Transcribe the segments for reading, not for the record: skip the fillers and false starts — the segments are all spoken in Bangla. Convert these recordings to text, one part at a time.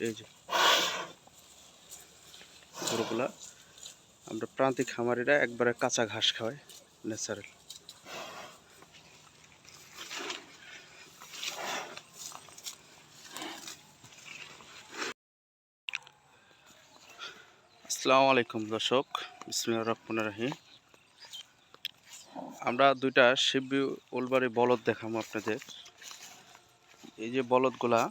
এই যে গরুগুলা আমরা প্রান্তিক খামারিরা একবারে কাঁচা ঘাস খাওয়াই, ন্যাচারাল। আসসালামু আলাইকুম দর্শক, বিসমিল্লাহির রহমানির রহিম। আমরা দুইটা শিববি উলবাড়ি বলদ দেখাবো আপনাদের। এই যে বলদগুলা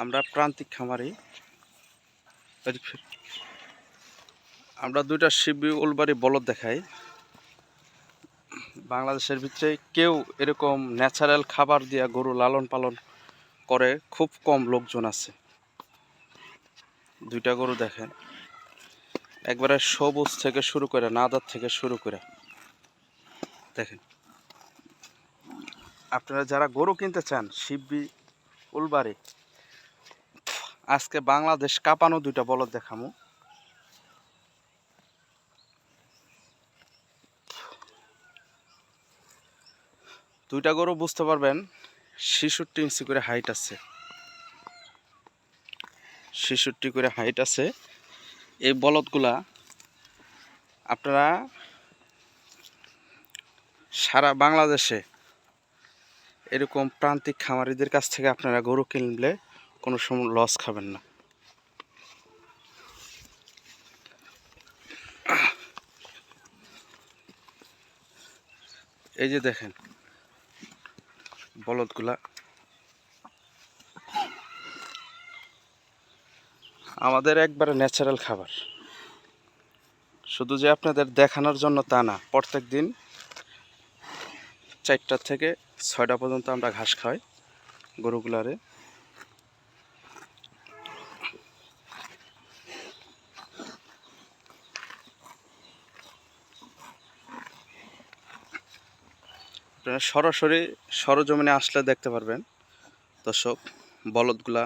আমরা প্রান্তিক খামারি, আমরা দুইটা শিববি উলবাড়ি বলদ দেখাই। বাংলাদেশের ভিতরে কেউ এরকম ন্যাচারাল খাবার দিয়া গরু লালন পালন করে খুব কম লোকজন আছে। দুইটা গরু দেখেন, একবারে সবুজ থেকে শুরু করে নাদার থেকে শুরু করে দেখেন। আপনারা যারা গরু কিনতে চান শিববি উলবাড়ি, আজকে বাংলাদেশ কাঁপানো দুইটা বলদ দেখামু। দুইটা গরু বুঝতে পারবেন 66 ইঞ্চি করে হাইট আছে, 66 করে হাইট আছে। এই বলদগুলা আপনারা সারা বাংলাদেশে এরকম প্রান্তিক খামারিদের কাছ থেকে আপনারা গরু কিনলে কোনো সময় লস খাবেন না। এই যে দেখেন বলদগুলা, আমাদের একবারে ন্যাচারাল খাবার। শুধু যে আপনাদের দেখানোর জন্য তা না, প্রত্যেক দিন 4টা থেকে 6টা পর্যন্ত আমরা ঘাস খাই গরুগুলারে। আপনারা সরাসরি সরজমিনে আসলে দেখতে পারবেন দর্শক, বলদগুলা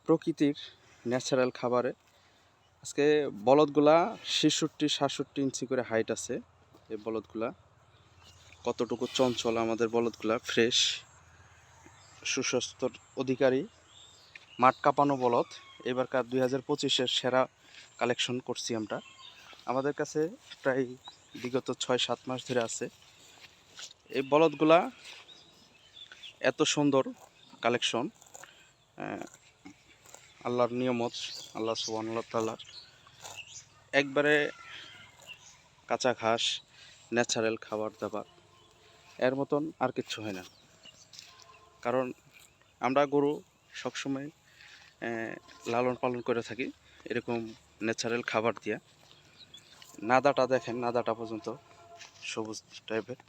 প্রকৃতির ন্যাচারাল খাবারে। আজকে বলদগুলা 66-67 ইঞ্চি করে হাইট আছে। এই বলদগুলা কতটুকু চঞ্চল, আমাদের বলদগুলা ফ্রেশ সুস্বাস্থ্যর অধিকারী, মাঠ কাঁপানো বলদ। এবারকার 2025-এর সেরা কালেকশন করছি আমরা। আমাদের কাছে প্রায় বিগত 6-7 মাস ধরে আছে এই বলদগুলা। এত সুন্দর কালেকশন আল্লাহর নিয়ামত, আল্লাহ সুবহানাহু ওয়া তাআলার। একবারে কাঁচা ঘাস, ন্যাচারাল খাবার দাবার, এর মতন আর কিচ্ছু হয় না। কারণ আমরা গরু সবসময় লালন পালন করে থাকি এরকম ন্যাচারাল খাবার দিয়া। নাদাটা দেখেন, নাদাটা পর্যন্ত সবুজ টাইপের।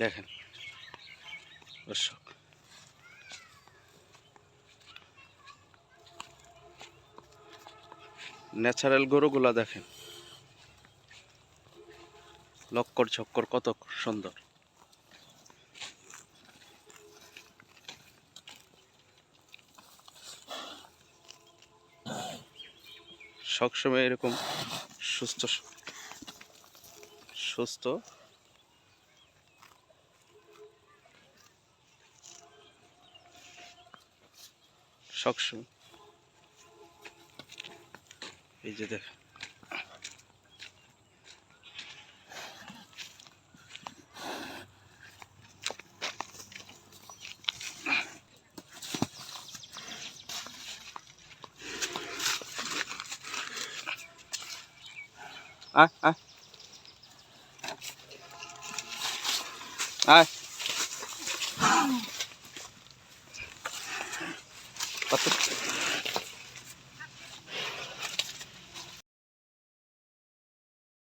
দেখেন দর্শক, ন্যাচারাল গরুগুলা দেখেন, লক্কর ঝক্কর কত সুন্দর। সবসময় এরকম সুস্থ সুস্থ সবসময়। এই যে দেখেন, আয় আয় আয়, কত